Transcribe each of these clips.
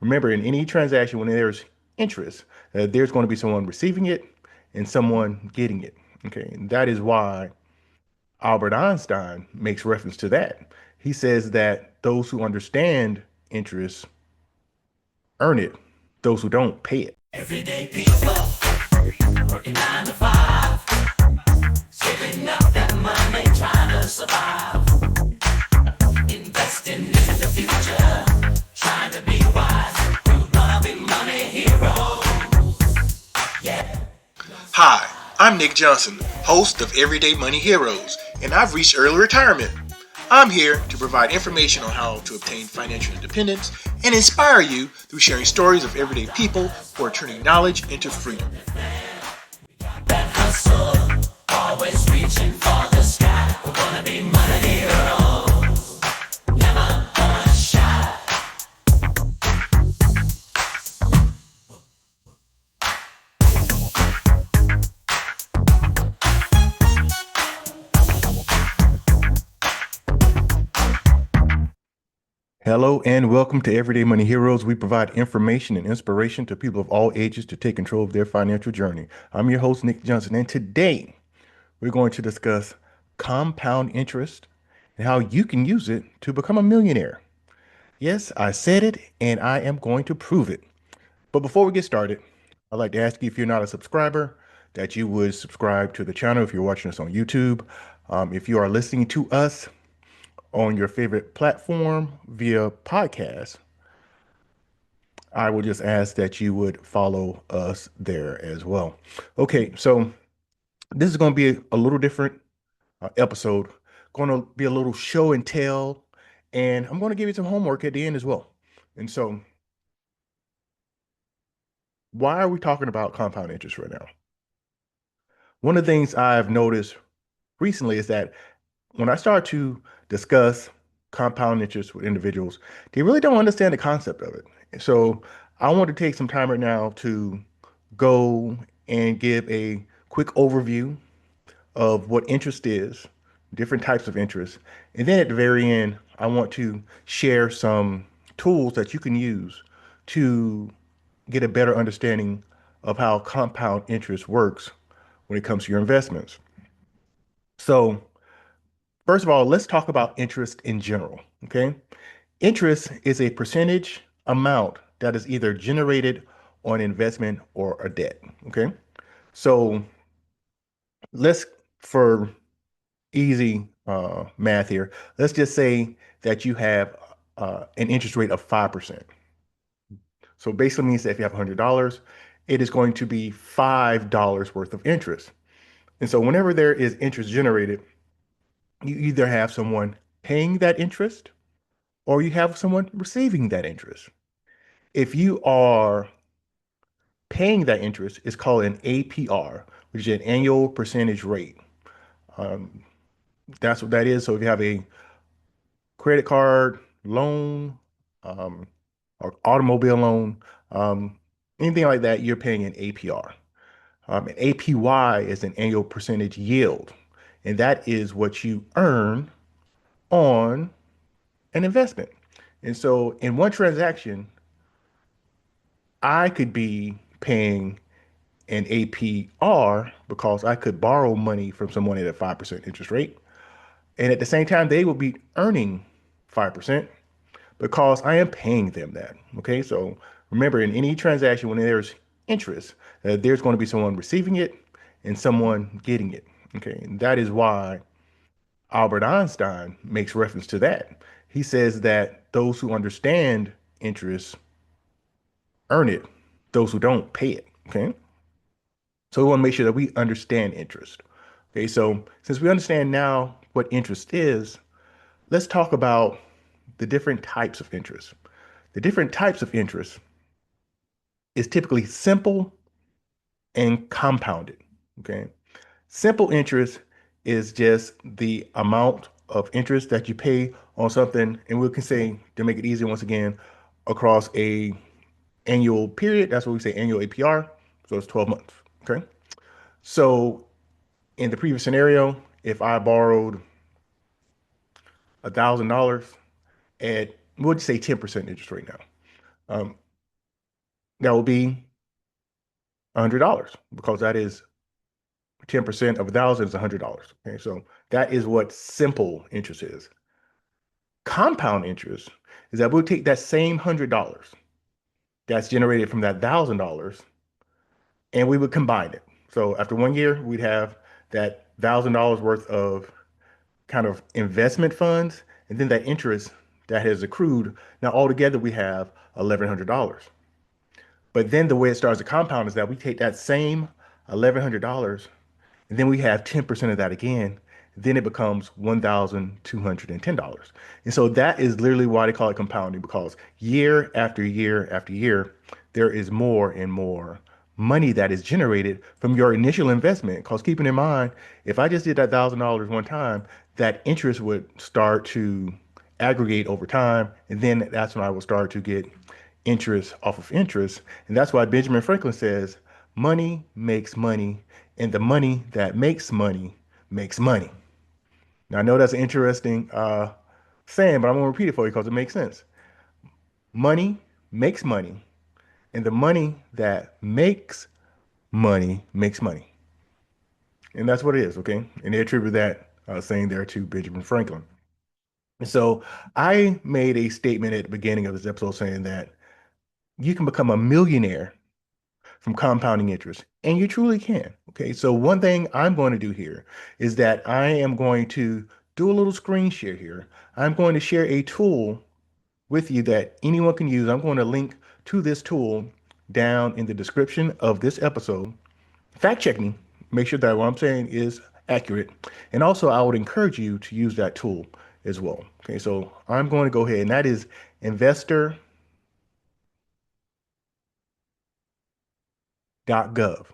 Remember, in any transaction, when there's interest, there's going to be someone receiving it and someone getting it. Okay, and that is why Albert Einstein makes reference to that. He says that those who understand interest earn it, those who don't pay it. Everyday people working 9 to 5, saving up that money, trying to survive, investing in the future, trying to be wise. We're gonna be money heroes. Yeah. Hi, I'm Nik Johnson, host of Everyday Money Heroes, and I've reached early retirement. I'm here to provide information on how to obtain financial independence and inspire you through sharing stories of everyday people who are turning knowledge into freedom. That hustle, always reaching for the sky. We're gonna be money heroes. Never gonna shy. Hello and welcome to Everyday Money Heroes. We provide information and inspiration to people of all ages to take control of their financial journey. I'm your host, Nik Johnson, and today we're going to discuss compound interest and how you can use it to become a millionaire. Yes, I said it, and I am going to prove it. But before we get started, I'd like to ask you if you're not a subscriber, that you would subscribe to the channel if you're watching us on YouTube. If you are listening to us on your favorite platform via podcast, I would just ask that you would follow us there as well. Okay, so this is going to be a little different episode. Going to be a little show and tell, and I'm going to give you some homework at the end as well. And so, why are we talking about compound interest right now? One of the things I've noticed recently is that when I start to discuss compound interest with individuals, they really don't understand the concept of it. So I want to take some time right now to go and give a quick overview of what interest is, different types of interest. And then at the very end, I want to share some tools that you can use to get a better understanding of how compound interest works when it comes to your investments. So, first of all, let's talk about interest in general. Okay. Interest is a percentage amount that is either generated on investment or a debt. Okay. So let's, for easy math here, let's just say that you have an interest rate of 5%. So basically means that if you have $100, it is going to be $5 worth of interest. And so whenever there is interest generated, you either have someone paying that interest or you have someone receiving that interest. If you are paying that interest, it's called an APR, which is an annual percentage rate. Um, that's what that is. So if you have a credit card loan, um, or automobile loan, anything like that, you're paying an APR. An APY is an annual percentage yield, and that is what you earn on an investment. And so in one transaction, I could be paying an APR because I could borrow money from someone at a 5% interest rate. And at the same time, they will be earning 5% because I am paying them that. Okay. So remember, in any transaction, when there's interest, there's going to be someone receiving it and someone getting it. Okay. And that is why Albert Einstein makes reference to that. He says that those who understand interest earn it, those who don't pay it. Okay. So we want to make sure that we understand interest. Okay. So since we understand now what interest is, let's talk about the different types of interest. The different types of interest is typically simple and compounded. Okay. Simple interest is just the amount of interest that you pay on something, and we can say, to make it easy once again, across a annual period. That's what we say, annual APR. So it's 12 months. Okay. So in the previous scenario, if I borrowed $1,000 at, we'll just say 10% interest right now. That will be $100 because that is 10% of 1,000 is $100. Okay, so that is what simple interest is. Compound interest is that we'll take that same $100 that's generated from that $1,000 and we would combine it. So after 1 year, we'd have that $1,000 worth of kind of investment funds, and then that interest that has accrued. Now altogether we have $1,100. But then the way it starts to compound is that we take that same $1,100 and then we have 10% of that again. Then it becomes $1,210. And so that is literally why they call it compounding, because year after year after year, there is more and more money that is generated from your initial investment. Because keeping in mind, if I just did that $1,000 one time, that interest would start to aggregate over time. And then that's when I will start to get interest off of interest. And that's why Benjamin Franklin says money makes money, and the money that makes money makes money. Now, I know that's an interesting saying, but I'm going to repeat it for you because it makes sense. Money makes money, and the money that makes money. And that's what it is, okay? And they attribute that saying there to Benjamin Franklin. And so I made a statement at the beginning of this episode saying that you can become a millionaire from compounding interest. And you truly can. Okay. So one thing I'm going to do here is that I am going to do a little screen share here. I'm going to share a tool with you that anyone can use. I'm going to link to this tool down in the description of this episode. Fact check me. Make sure that what I'm saying is accurate. And also, I would encourage you to use that tool as well. Okay. So I'm going to go ahead, and that is Investor.gov.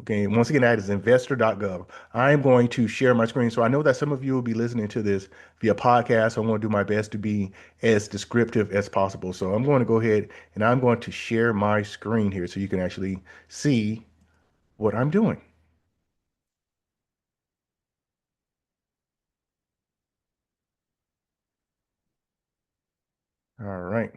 Okay, once again, that is investor.gov. I am going to share my screen. So I know that some of you will be listening to this via podcast. So I'm going to do my best to be as descriptive as possible. So I'm going to go ahead and I'm going to share my screen here so you can actually see what I'm doing. All right.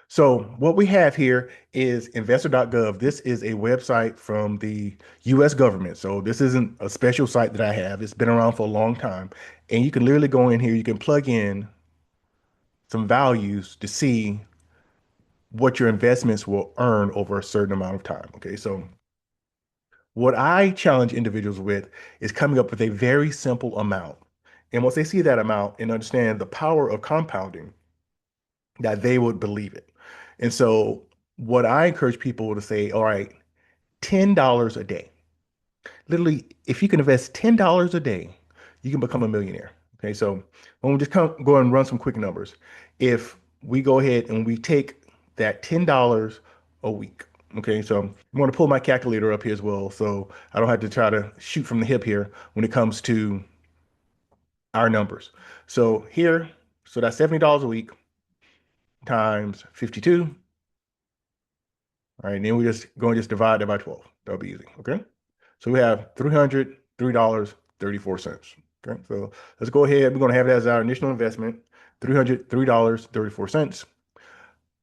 So what we have here is investor.gov. This is a website from the US government. So this isn't a special site that I have. It's been around for a long time. And you can literally go in here, you can plug in some values to see what your investments will earn over a certain amount of time. Okay, so what I challenge individuals with is coming up with a very simple amount. And once they see that amount and understand the power of compounding, that they would believe it. And so what I encourage people to say, all right, $10 a day. Literally, if you can invest $10 a day, you can become a millionaire. Okay, so when we just go and run some quick numbers, if we go ahead and we take that $10 a week, okay, so I'm going to pull my calculator up here as well, so I don't have to try to shoot from the hip here when it comes to our numbers. So here, so that's $70 a week times 52. All right, and then we just go and just divide that by 12. That'll be easy. Okay. So we have $303.34. Okay. So let's go ahead. We're going to have that as our initial investment, $303.34.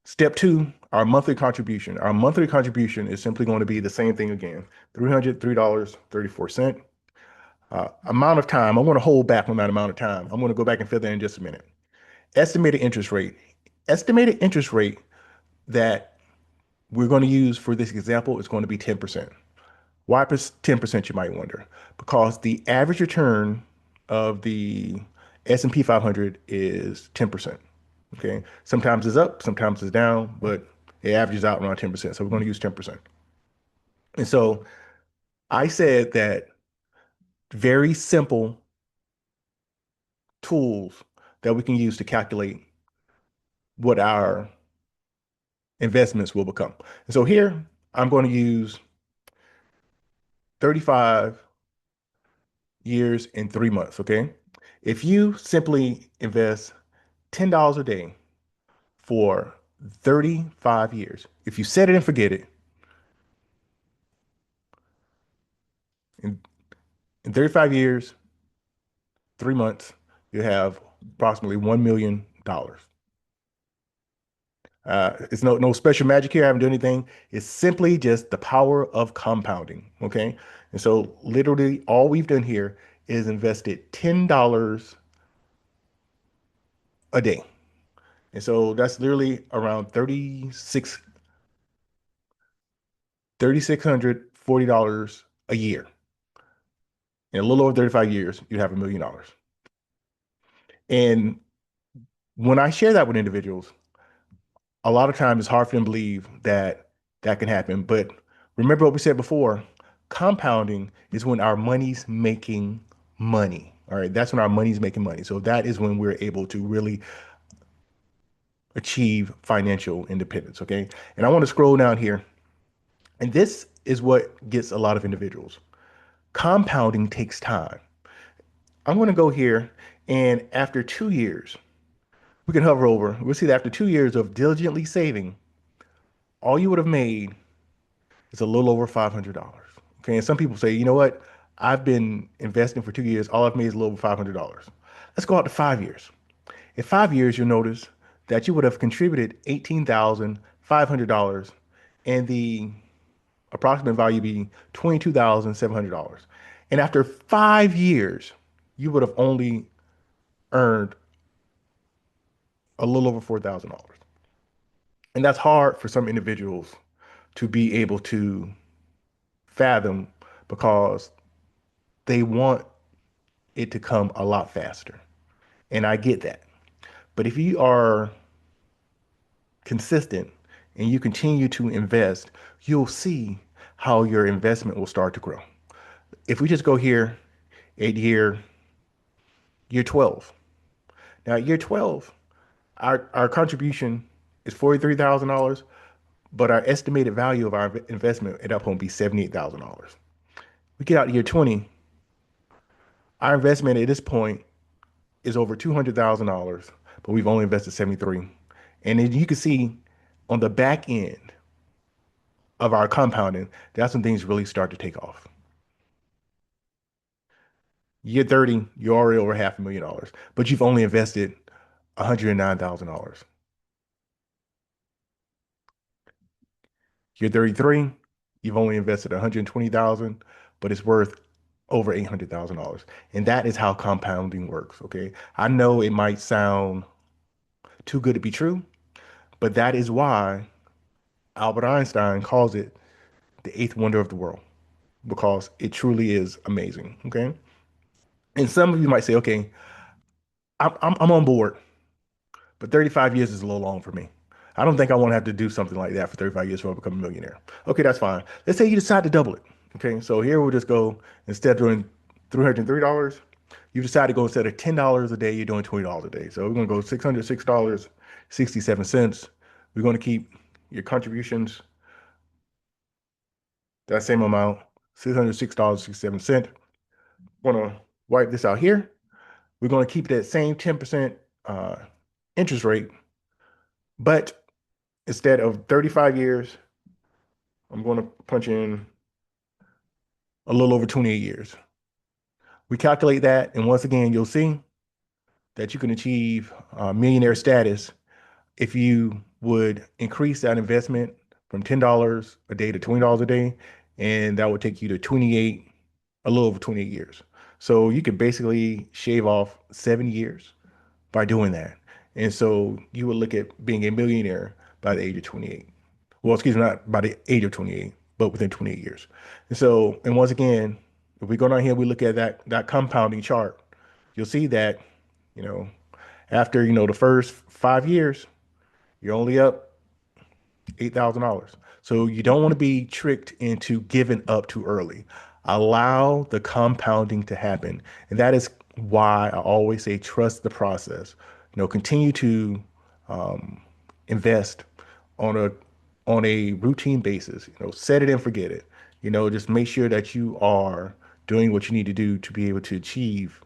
Step two, our monthly contribution. Our monthly contribution is simply going to be the same thing again, $303.34. Amount of time, I'm going to hold back on that amount of time. I'm going to go back and fill that in just a minute. Estimated interest rate. Estimated interest rate that we're going to use for this example is going to be 10%. Why 10%, you might wonder? Because the average return of the S&P 500 is 10%. Okay. Sometimes it's up, sometimes it's down, but it averages out around 10%. So we're going to use 10%. And so I said that very simple tools that we can use to calculate what our investments will become. And so here I'm going to use 35 years and 3 months. Okay. If you simply invest $10 a day for 35 years, if you set it and forget it, in, in 35 years, 3 months, you have approximately $1 million. It's no special magic here. I haven't done anything. It's simply just the power of compounding. Okay. And so literally all we've done here is invested $10 a day. And so that's literally around 3,640 dollars a year. In a little over 35 years, you'd have $1 million. And when I share that with individuals, a lot of times it's hard for them to believe that that can happen. But remember what we said before, compounding is when our money's making money. All right, that's when our money's making money. So that is when we're able to really achieve financial independence. Okay. And I want to scroll down here. And this is what gets a lot of individuals. Compounding takes time. I'm going to go here, and after 2 years, we can hover over. We'll see that after 2 years of diligently saving, all you would have made is a little over $500. Okay. And some people say, you know what? I've been investing for 2 years. All I've made is a little over $500. Let's go out to 5 years. In 5 years, you'll notice that you would have contributed $18,500 and the approximate value being $22,700. And after 5 years, you would have only earned a little over $4,000. And that's hard for some individuals to be able to fathom because they want it to come a lot faster. And I get that. But if you are consistent and you continue to invest, you'll see how your investment will start to grow. If we just go here at year 12. Now, year 12, our contribution is $43,000, but our estimated value of our investment at that point will be $78,000. We get out to year 20, our investment at this point is over $200,000, but we've only invested 73. And as you can see on the back end of our compounding, that's when things really start to take off. Year 30, you're already over $500,000, but you've only invested $109,000. Year 33, you've only invested 120,000, but it's worth over $800,000. And that is how compounding works, okay? I know it might sound too good to be true, but that is why Albert Einstein calls it the eighth wonder of the world, because it truly is amazing, okay? And some of you might say, okay, I'm on board, but 35 years is a little long for me. I don't think I want to have to do something like that for 35 years before I become a millionaire. Okay, that's fine. Let's say you decide to double it. Okay, so here we'll just go, instead of doing $303, you decide to go, instead of $10 a day, you're doing $20 a day. So we're going to go $606.67. We're going to keep your contributions that same amount, $606.67. We're going to wipe this out here. We're going to keep that same 10% interest rate, but instead of 35 years, I'm going to punch in a little over 28 years. We calculate that, and once again, you'll see that you can achieve millionaire status if you would increase that investment from $10 a day to $20 a day, and that would take you to 28, a little over 28 years. So you could basically shave off 7 years by doing that. And so you would look at being a millionaire by the age of 28. Well, excuse me, not by the age of 28, but within 28 years. And so, and once again, if we go down here, we look at that compounding chart, you'll see that, you know, after, the first 5 years, you're only up $8,000. So you don't want to be tricked into giving up too early. Allow the compounding to happen. And that is why I always say trust the process. Continue to invest on a routine basis. Set it and forget it. Just make sure that you are doing what you need to do to be able to achieve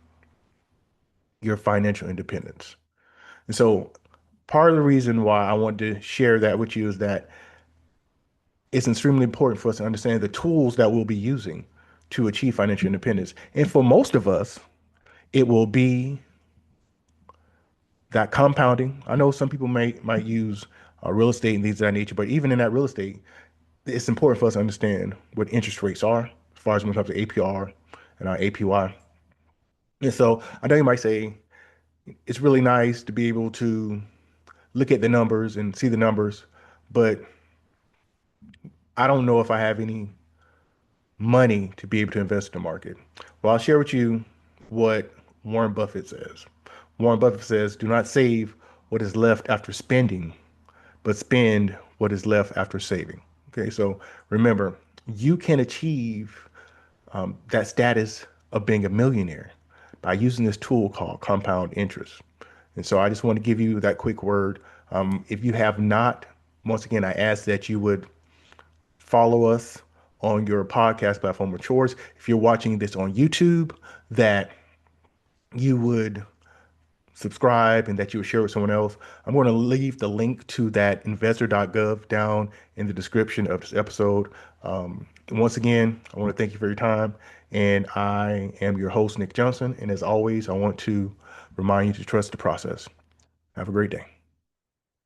your financial independence. And so part of the reason why I wanted to share that with you is that it's extremely important for us to understand the tools that we'll be using to achieve financial independence. And for most of us, it will be that compounding. I know some people might use real estate and things of that nature. But even in that real estate, it's important for us to understand what interest rates are as far as when it comes to APR and APY. And so I know you might say it's really nice to be able to look at the numbers and see the numbers, but I don't know if I have any money to be able to invest in the market. Well, I'll share with you what Warren Buffett says. Warren Buffett says, do not save what is left after spending, but spend what is left after saving. Okay, so remember, you can achieve that status of being a millionaire by using this tool called compound interest. And so I just want to give you that quick word. If you have not, once again, I ask that you would follow us on your podcast platform of choice. If you're watching this on YouTube, that you would subscribe and that you would share with someone else. I'm going to leave the link to that investor.gov down in the description of this episode. Once again, I want to thank you for your time. And I am your host, Nik Johnson. And as always, I want to remind you to trust the process. Have a great day.